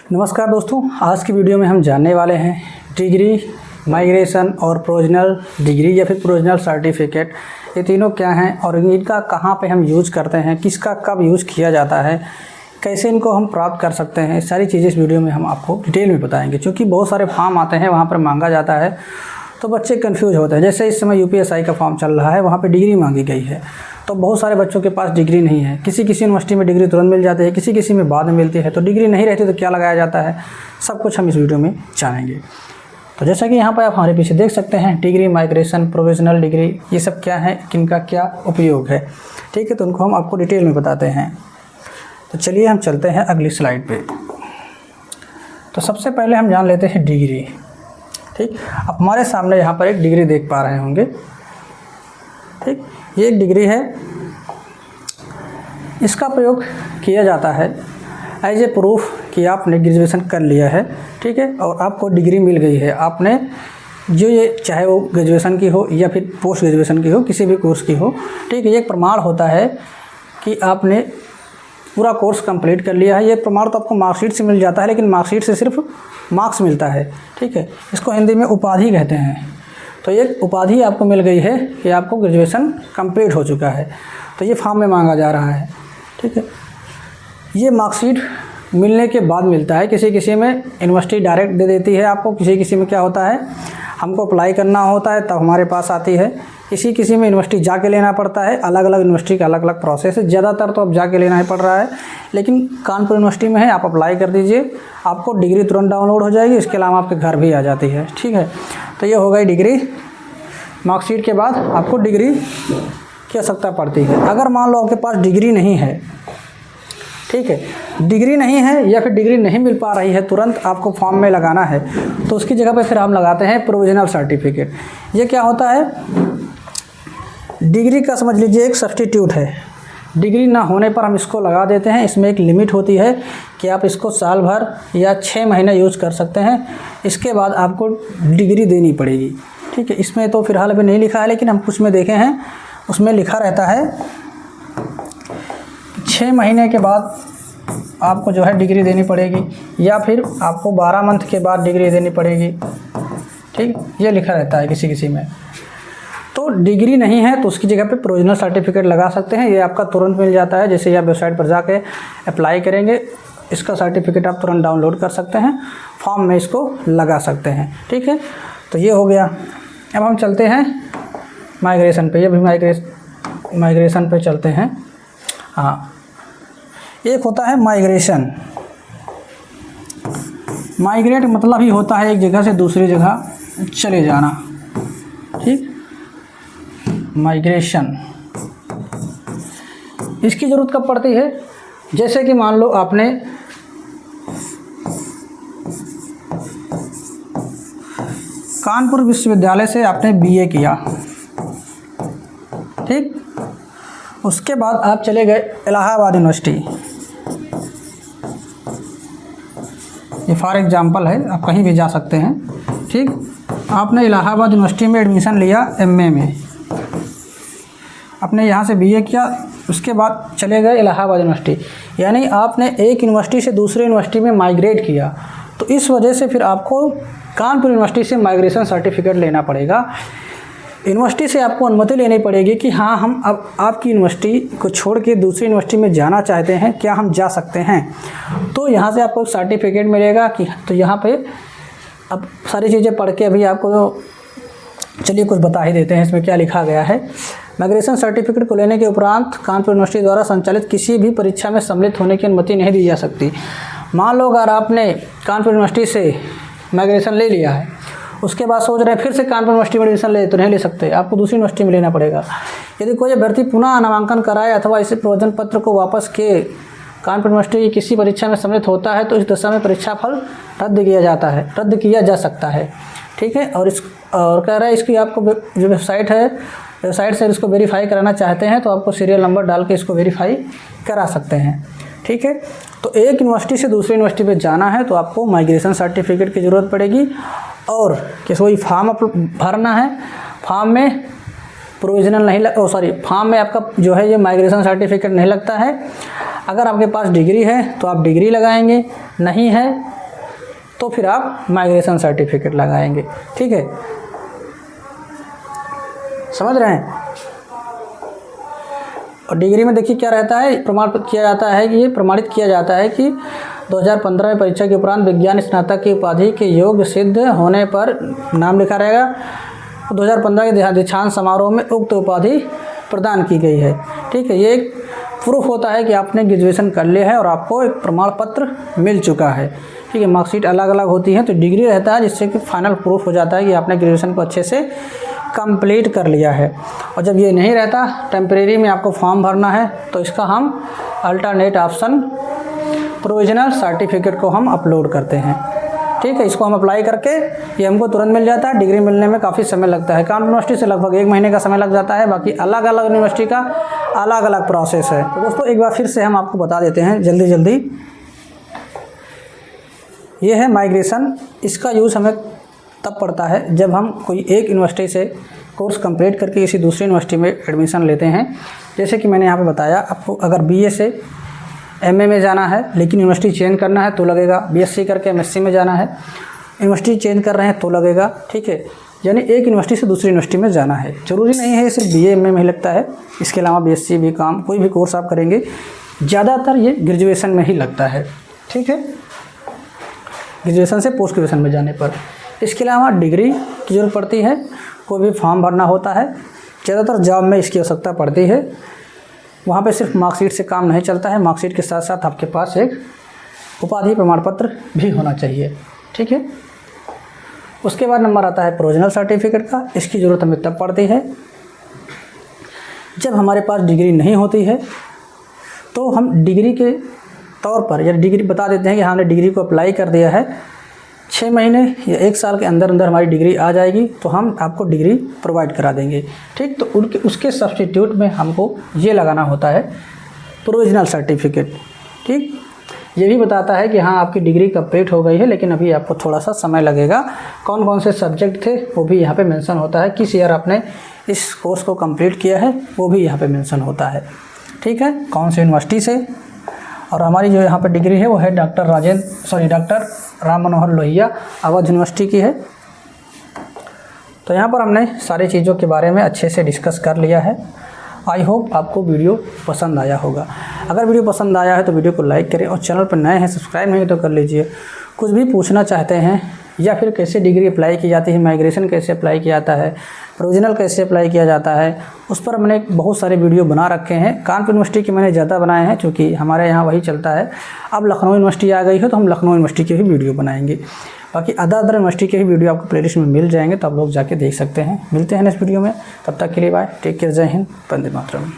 नमस्कार दोस्तों, आज की वीडियो में हम जानने वाले हैं डिग्री, माइग्रेशन और प्रोविजनल डिग्री या फिर प्रोविजनल सर्टिफिकेट, ये तीनों क्या हैं और इनका कहाँ पे हम यूज़ करते हैं, किसका कब यूज़ किया जाता है, कैसे इनको हम प्राप्त कर सकते हैं। सारी चीज़ें इस वीडियो में हम आपको डिटेल में बताएंगे। क्योंकि बहुत सारे फॉर्म आते हैं, वहाँ पर मांगा जाता है तो बच्चे कन्फ्यूज होते हैं। जैसे इस समय यूपीएससी का फॉर्म चल रहा है, वहाँ पर डिग्री मांगी गई है, तो बहुत सारे बच्चों के पास डिग्री नहीं है। किसी यूनिवर्सिटी में डिग्री तुरंत मिल जाती है, किसी में बाद में मिलती है। तो डिग्री नहीं रहती तो क्या लगाया जाता है, सब कुछ हम इस वीडियो में जानेंगे। तो जैसा कि यहाँ पर आप हमारे पीछे देख सकते हैं, डिग्री, माइग्रेशन, प्रोविजनल डिग्री, ये सब क्या है, किनका क्या उपयोग है, ठीक है। तो उनको हम आपको डिटेल में बताते हैं। तो चलिए हम चलते हैं अगली स्लाइड पे। तो सबसे पहले हम जान लेते हैं डिग्री, ठीक। अब हमारे सामने यहाँ पर एक डिग्री देख पा रहे होंगे, ठीक। ये एक डिग्री है, इसका प्रयोग किया जाता है एज ए प्रूफ कि आपने ग्रेजुएशन कर लिया है, ठीक है, और आपको डिग्री मिल गई है। आपने जो ये चाहे वो ग्रेजुएशन की हो या फिर पोस्ट ग्रेजुएशन की हो, किसी भी कोर्स की हो, ठीक है। ये एक प्रमाण होता है कि आपने पूरा कोर्स कंप्लीट कर लिया है। ये प्रमाण तो आपको मार्कशीट से मिल जाता है, लेकिन मार्कशीट से सिर्फ मार्क्स मिलता है, ठीक है। इसको हिंदी में उपाधि कहते हैं। तो ये उपाधि आपको मिल गई है कि आपको ग्रेजुएशन कंप्लीट हो चुका है। तो ये फॉर्म में मांगा जा रहा है, ठीक है। ये मार्कशीट मिलने के बाद मिलता है। किसी में यूनिवर्सिटी डायरेक्ट दे देती है आपको, किसी में क्या होता है, हमको अप्लाई करना होता है तब हमारे पास आती है। किसी में यूनिवर्सिटी जाके लेना पड़ता है। अलग अलग यूनिवर्सिटी का अलग अलग प्रोसेस है। ज़्यादातर तो अब जाके लेना ही पड़ रहा है, लेकिन कानपुर यूनिवर्सिटी में है, आप अप्लाई कर दीजिए, आपको डिग्री तुरंत डाउनलोड हो जाएगी। इसके अलावा आपके घर भी आ जाती है, ठीक है। तो ये हो गई डिग्री। मार्कशीट के बाद आपको डिग्री की आवश्यकता पड़ती है। अगर मान लो आपके पास डिग्री नहीं है, ठीक है, डिग्री नहीं है या फिर डिग्री नहीं मिल पा रही है, तुरंत आपको फॉर्म में लगाना है, तो उसकी जगह पे फिर हम लगाते हैं प्रोविजनल सर्टिफिकेट। ये क्या होता है, डिग्री का समझ लीजिए एक सब्स्टिट्यूट है। डिग्री ना होने पर हम इसको लगा देते हैं। इसमें एक लिमिट होती है कि आप इसको साल भर या 6 महीने यूज़ कर सकते हैं। इसके बाद आपको डिग्री देनी पड़ेगी, ठीक है। इसमें तो फिलहाल अभी नहीं लिखा है, लेकिन हम कुछ में देखे हैं, उसमें लिखा रहता है 6 महीने के बाद आपको जो है डिग्री देनी पड़ेगी, या फिर आपको 12 मंथ के बाद डिग्री देनी पड़ेगी, ठीक। ये लिखा रहता है किसी में। तो डिग्री नहीं है तो उसकी जगह पे प्रोविजनल सर्टिफिकेट लगा सकते हैं। ये आपका तुरंत मिल जाता है। जैसे आप वेबसाइट पर जाके अप्लाई करेंगे, इसका सर्टिफिकेट आप तुरंत डाउनलोड कर सकते हैं, फॉर्म में इसको लगा सकते हैं, ठीक है। तो ये हो गया। अब हम चलते हैं माइग्रेशन पे। ये भी माइग्रेशन पे चलते हैं। हाँ, एक होता है माइग्रेशन। माइग्रेट मतलब ही होता है एक जगह से दूसरी जगह चले जाना, ठीक। माइग्रेशन, इसकी ज़रूरत कब पड़ती है, जैसे कि मान लो आपने कानपुर विश्वविद्यालय से आपने बीए किया, ठीक। उसके बाद आप चले गए इलाहाबाद यूनिवर्सिटी। ये फॉर एग्जांपल है, आप कहीं भी जा सकते हैं, ठीक। आपने इलाहाबाद यूनिवर्सिटी में एडमिशन लिया एमए में, आपने यहाँ से बीए किया, उसके बाद चले गए इलाहाबाद यूनिवर्सिटी। यानी आपने एक यूनिवर्सिटी से दूसरे यूनिवर्सिटी में माइग्रेट किया। तो इस वजह से फिर आपको कानपुर यूनिवर्सिटी से माइग्रेशन सर्टिफिकेट लेना पड़ेगा। यूनिवर्सिटी से आपको अनुमति लेनी पड़ेगी कि हाँ, हम अब आपकी यूनिवर्सिटी को छोड़ के दूसरी यूनिवर्सिटी में जाना चाहते हैं, क्या हम जा सकते हैं। तो यहाँ से आपको सर्टिफिकेट मिलेगा कि तो यहाँ पे अब सारी चीज़ें पढ़ के अभी आपको चलिए कुछ बता ही देते हैं इसमें क्या लिखा गया है। माइग्रेशन सर्टिफिकेट को लेने के उपरांत कानपुर यूनिवर्सिटी द्वारा संचालित किसी भी परीक्षा में सम्मिलित होने की अनुमति नहीं दी जा सकती। मान लो अगर आपने कानपुर यूनिवर्सिटी से माइग्रेशन ले लिया है, उसके बाद सोच रहे हैं फिर से कानपुर यूनिवर्सिटी में एडमिशन ले, तो नहीं ले सकते, आपको दूसरी यूनिवर्सिटी में लेना पड़ेगा। यदि कोई अभ्यर्थी पुनः नामांकन कराए अथवा इस प्रवेदन पत्र को वापस के कानपुर यूनिवर्सिटी की किसी परीक्षा में सम्मिलित होता है, तो इस दशा में परीक्षा फल रद्द किया जा सकता है, ठीक है। और कह रहा है इसकी आपको जो वेबसाइट है, वेबसाइट से इसको वेरीफाई कराना चाहते हैं तो आपको सीरियल नंबर डाल के इसको वेरीफाई करा सकते हैं, ठीक है। तो एक यूनिवर्सिटी से दूसरी यूनिवर्सिटी पे जाना है तो आपको माइग्रेशन सर्टिफिकेट की ज़रूरत पड़ेगी। और कोई फॉर्म भरना है, फॉर्म में प्रोविजनल नहीं फॉर्म में आपका जो है ये माइग्रेशन सर्टिफिकेट नहीं लगता है। अगर आपके पास डिग्री है तो आप डिग्री लगाएंगे, नहीं है तो फिर आप माइग्रेशन सर्टिफिकेट लगाएंगे। ठीक है, समझ रहे हैं। और डिग्री में देखिए क्या रहता है, प्रमाण किया जाता है कि ये प्रमाणित किया जाता है कि 2015 में परीक्षा के उपरांत विज्ञान स्नातक की उपाधि के योग्य सिद्ध होने पर नाम लिखा रहेगा। 2015 के दीक्षांत समारोह में उक्त उपाधि प्रदान की गई है। ठीक है, ये एक प्रूफ होता है कि आपने ग्रेजुएशन कर लिया है और आपको एक प्रमाण पत्र मिल चुका है। ठीक है, मार्कशीट अलग अलग होती है, तो डिग्री रहता है जिससे कि फाइनल प्रूफ हो जाता है कि आपने ग्रेजुएशन को अच्छे से कंप्लीट कर लिया है। और जब ये नहीं रहता, टेम्परेरी में आपको फॉर्म भरना है, तो इसका हम अल्टरनेट ऑप्शन प्रोविजनल सर्टिफिकेट को हम अपलोड करते हैं। ठीक है, इसको हम अप्लाई करके ये हमको तुरंत मिल जाता है। डिग्री मिलने में काफ़ी समय लगता है, कानपुर यूनिवर्सिटी से लगभग 1 महीने का समय लग जाता है। बाकी अलग अलग यूनिवर्सिटी का अलग अलग प्रोसेस है। तो दोस्तों एक बार फिर से हम आपको बता देते हैं जल्दी जल्दी। ये है माइग्रेशन। इसका यूज़ हमें तब पड़ता है जब हम कोई एक यूनिवर्सिटी से कोर्स कंप्लीट करके किसी दूसरी यूनिवर्सिटी में एडमिशन लेते हैं। जैसे कि मैंने यहाँ पे बताया, आपको अगर बीए से एमए में जाना है लेकिन यूनिवर्सिटी चेंज करना है तो लगेगा। बीएससी करके एमएससी में जाना है, यूनिवर्सिटी चेंज कर रहे हैं तो लगेगा। ठीक है, यानी एक यूनिवर्सिटी से दूसरी यूनिवर्सिटी में जाना है। ज़रूरी नहीं है सिर्फ बीए एमए में ही लगता है, इसके अलावा बीएससी बीकॉम कोई भी कोर्स आप करेंगे, ज़्यादातर ये ग्रेजुएशन में ही लगता है। ठीक है, ग्रेजुएशन से पोस्ट ग्रेजुएशन में जाने पर। इसके अलावा डिग्री की ज़रूरत पड़ती है, कोई भी फॉर्म भरना होता है, ज़्यादातर जॉब में इसकी आवश्यकता पड़ती है। वहाँ पे सिर्फ मार्कशीट से काम नहीं चलता है, मार्कशीट के साथ साथ आपके पास एक उपाधि प्रमाण पत्र भी होना चाहिए। ठीक है, उसके बाद नंबर आता है प्रोविजनल सर्टिफिकेट का। इसकी ज़रूरत हमें तब पड़ती है जब हमारे पास डिग्री नहीं होती है, तो हम डिग्री के तौर पर या डिग्री बता देते हैं कि हमने डिग्री को अप्लाई कर दिया है, 6 महीने या 1 साल के अंदर अंदर हमारी डिग्री आ जाएगी तो हम आपको डिग्री प्रोवाइड करा देंगे। ठीक, तो उसके सब्स्टिट्यूट में हमको ये लगाना होता है प्रोविजनल सर्टिफिकेट। ठीक, ये भी बताता है कि हाँ आपकी डिग्री कंप्लीट हो गई है, लेकिन अभी आपको थोड़ा सा समय लगेगा। कौन कौन से सब्जेक्ट थे वो भी यहाँ पे मेंशन होता है, किस ईयर आपने इस कोर्स को कंप्लीट किया है वो भी यहाँ पे मेंशन होता है। ठीक है, कौन सी यूनिवर्सिटी से। और हमारी जो यहाँ पर डिग्री है वो है डॉक्टर राम मनोहर लोहिया अवध यूनिवर्सिटी की है। तो यहाँ पर हमने सारी चीज़ों के बारे में अच्छे से डिस्कस कर लिया है। आई होप आपको वीडियो पसंद आया होगा। अगर वीडियो पसंद आया है तो वीडियो को लाइक करें, और चैनल पर नए हैं सब्सक्राइब नहीं तो कर लीजिए। कुछ भी पूछना चाहते हैं या फिर कैसे डिग्री अप्लाई की जाती है, माइग्रेशन कैसे अप्लाई किया जाता है, प्रोविजनल कैसे अप्लाई किया जाता है, उस पर हमने बहुत सारे वीडियो बना रखे हैं। कानपुर यूनिवर्सिटी के मैंने ज़्यादा बनाए हैं क्योंकि हमारे यहाँ वही चलता है। अब लखनऊ यूनिवर्सिटी आ गई है तो हम लखनऊ यूनिवर्सिटी के भी वीडियो बनाएंगे। बाकी अदर यूनिवर्सिटी के भी वीडियो आपको प्लेलिस्ट में मिल जाएंगे, तो आप लोग जाके देख सकते हैं। मिलते हैं नेक्स्ट वीडियो में, तब तक के लिए बाय, टेक केयर, जय हिंद, वंदे मातरम।